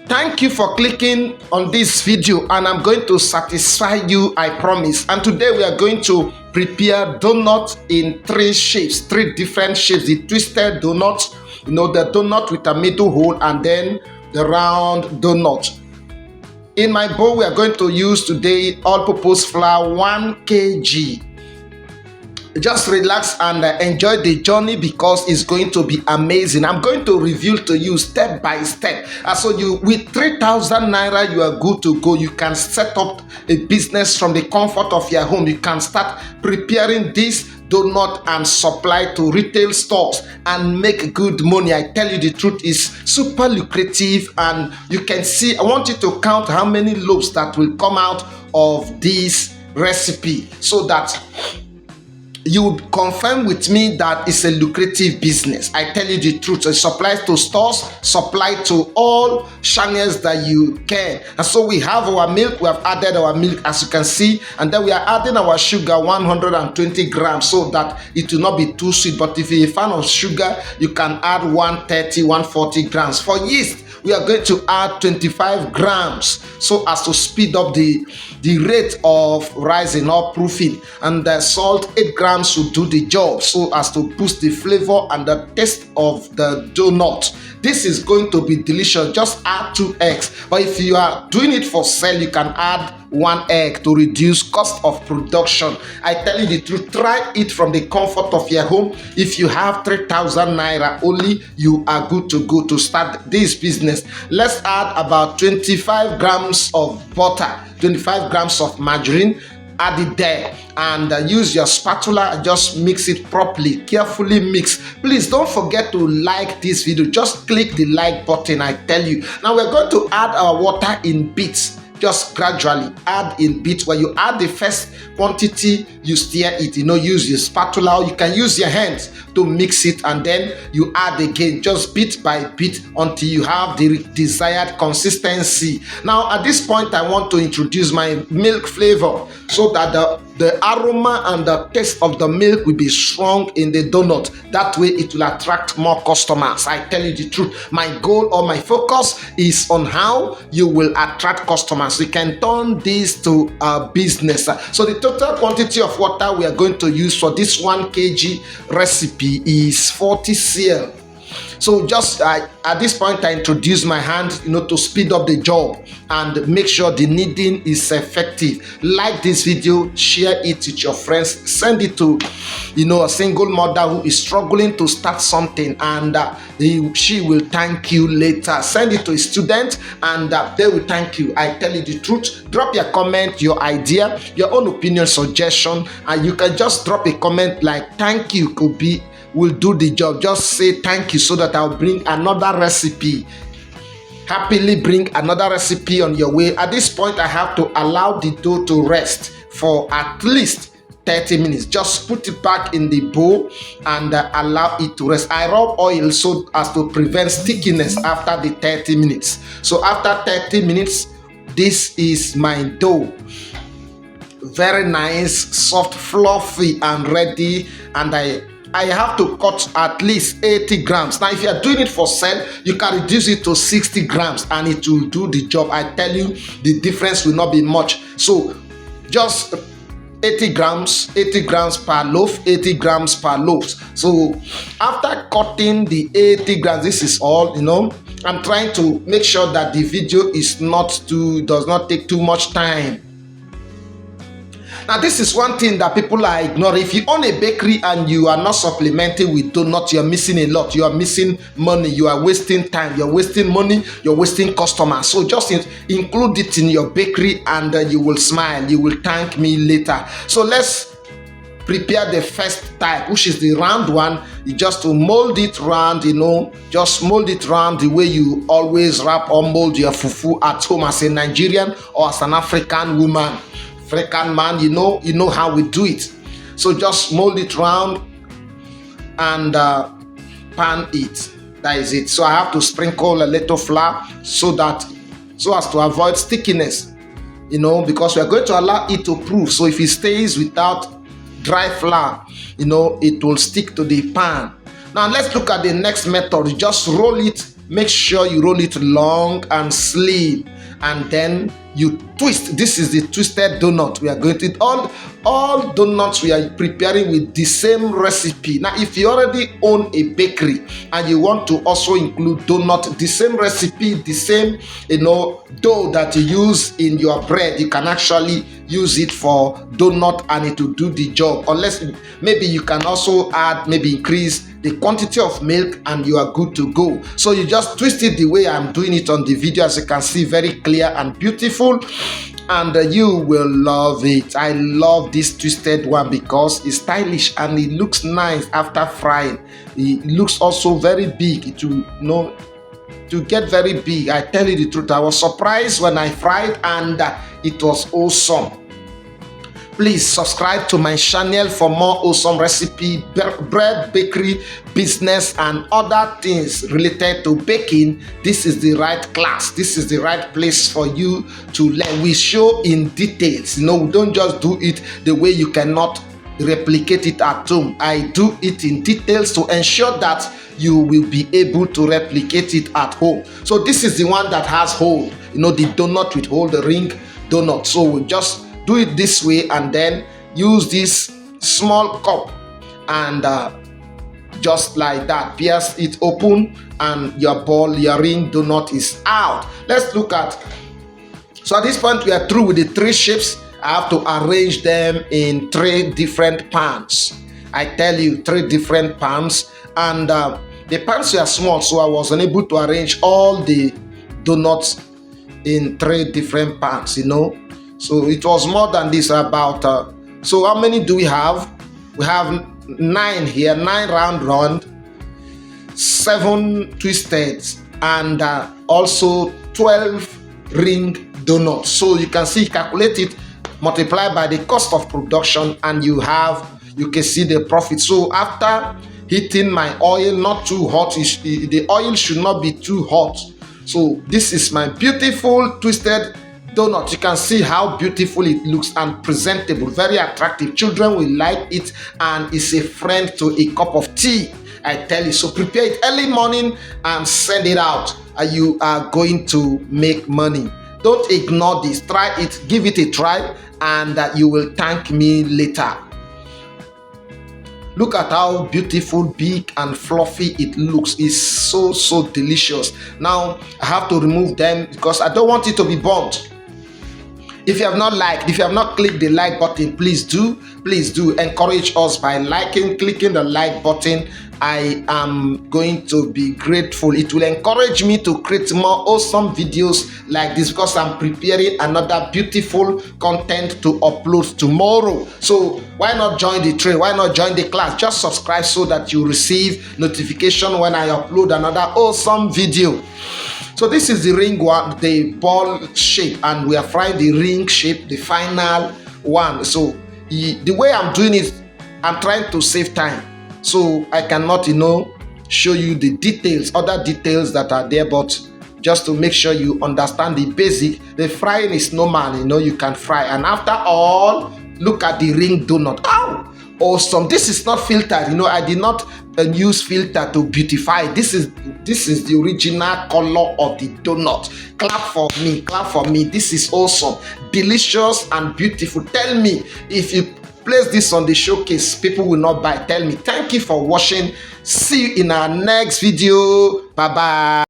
Thank you for clicking on this video, and I'm going to satisfy you, I promise. And today we are going to prepare donuts in three shapes, three different shapes. The twisted donut, the donut with a middle hole, and then the round donut. In my bowl, we are going to use today all-purpose flour 1 kg. Just relax and enjoy the journey because it's going to be amazing. I'm going to reveal to you step by step. So you, with 3,000 naira, you are good to go. You can set up a business from the comfort of your home. You can start preparing this donut and supply to retail stores and make good money. I tell you the truth, is super lucrative, and you can see, I want you to count how many loaves that will come out of this recipe so that you would confirm with me that it's a lucrative business. I tell you the truth. It supplies to stores, supply to all channels that you can. And so we have our milk. We have added our milk, as you can see, and then we are adding our sugar, 120 grams, so that it will not be too sweet. But if you're a fan of sugar, you can add 130, 140 grams. For yeast, we are going to add 25 grams so as to speed up the rate of rising or proofing. And the salt, 8 grams, will do the job so as to boost the flavor and the taste of the donut. This is going to be delicious. Just add 2 eggs. But if you are doing it for sale, you can add 1 egg to reduce cost of production. I tell you the truth, try it from the comfort of your home. If you have 3,000 naira only, you are good to go to start this business. Let's add about 25 grams of butter, 25 grams of margarine. Add it there and use your spatula and just mix it properly. Carefully mix. Please don't forget to like this video. Just click the like button, I tell you. Now we're going to add our water in bits. Just gradually add in bits. When you add the first quantity, you stir it, use your spatula, or you can use your hands to mix it, and then you add again, just bit by bit until you have the desired consistency. Now at this point, I want to introduce my milk flavor so that the aroma and the taste of the milk will be strong in the donut. That way it will attract more customers. I tell you the truth, my goal or my focus is on how you will attract customers. You can turn this to a business. So the total quantity of water we are going to use for this 1 kg recipe is 40 cl. So just at this point, I introduce my hand, to speed up the job and make sure the kneading is effective. Like this video, share it with your friends, send it to, a single mother who is struggling to start something, and she will thank you later. Send it to a student, and they will thank you. I tell you the truth. Drop your comment, your idea, your own opinion, suggestion, and you can just drop a comment like "Thank you, Kobe." Will do the job. Just say thank you so that I'll bring another recipe. Happily bring another recipe on your way. At this point, I have to allow the dough to rest for at least 30 minutes. Just put it back in the bowl and allow it to rest. I rub oil so as to prevent stickiness after the 30 minutes. So after 30 minutes, this is my dough. Very nice, soft, fluffy, and ready. And I have to cut at least 80 grams. Now, if you are doing it for sale, you can reduce it to 60 grams and it will do the job. I tell you, the difference will not be much. So just 80 grams per loaf, 80 grams per loaf. So after cutting the 80 grams, this is all, I'm trying to make sure that the video does not take too much time. Now, this is one thing that people are ignoring. If you own a bakery and you are not supplementing with donuts, you are missing a lot. You are missing money. You are wasting time. You are wasting money. You are wasting customers. So just include it in your bakery and you will smile. You will thank me later. So let's prepare the first type, which is the round one. You just to mold it round, just mold it round the way you always wrap or mold your fufu at home as a Nigerian or as an African woman. African man, you know how we do it. So just mold it round and pan it. That is it. So I have to sprinkle a little flour so as to avoid stickiness, because we are going to allow it to proof. So if it stays without dry flour, it will stick to the pan. Now let's look at the next method. You just roll it make sure you roll it long and slim, and then you twist. This is the twisted donut. We are going to all donuts we are preparing with the same recipe. Now, if you already own a bakery and you want to also include donut, the same recipe, the same dough that you use in your bread, you can actually use it for donut and it will do the job. Unless maybe you can also add, maybe increase the quantity of milk and you are good to go. So you just twist it the way I'm doing it on the video, as you can see, very clear and beautiful, and you will love it. I love this twisted one because it's stylish and it looks nice after frying. It looks also very big. It will to get very big. I tell you the truth, I was surprised when I fried, and it was awesome. Please subscribe to my channel for more awesome recipe, bread, bakery, business, and other things related to baking. This is the right class. This is the right place for you to learn. We show in details. We don't just do it the way you cannot replicate it at home. I do it in details to ensure that you will be able to replicate it at home. So this is the one that has hole. The donut with hole, the ring donut. So we just do it this way, and then use this small cup and just like that, pierce it open, and your ring donut is out. Let's look at. So at this point, we are through with the 3 shapes. I have to arrange them in 3 different pans. I tell you, 3 different pans, and the pans were small, so I was unable to arrange all the donuts in 3 different pans. So it was more than this, about so how many do we have? We have 9 here, 9 round, 7 twisted, and also 12 ring donuts. So you can see, calculate it, multiply by the cost of production, and you can see the profit. So after heating my oil, not too hot, the oil should not be too hot. So this is my beautiful twisted donut. You can see how beautiful it looks and presentable, very attractive. Children will like it, and it's a friend to a cup of tea, I tell you. So prepare it early morning and send it out, and you are going to make money. Don't ignore this. Try it, give it a try, and you will thank me later. Look at how beautiful, big, and fluffy it looks. It's so delicious. Now I have to remove them because I don't want it to be burnt. If you have not clicked the like button, please do encourage us by clicking the like button. I am going to be grateful. It will encourage me to create more awesome videos like this, because I'm preparing another beautiful content to upload tomorrow. So why not join the train? Why not join the class? Just subscribe so that you receive notification when I upload another awesome video. So this is the ring one, the ball shape, and we are frying the ring shape, the final one. So the way I'm doing it, I'm trying to save time. So I cannot, show you the details, other details that are there, but just to make sure you understand the basic. The frying is normal, you can fry. And after all, look at the ring donut. Ow! Awesome. This is not filtered. I did not use filter to beautify. This is the original color of the donut. Clap for me. This is awesome, delicious, and beautiful. Tell me, if you place this on the showcase, people will not buy. Tell me. Thank you for watching. See you in our next video. Bye bye.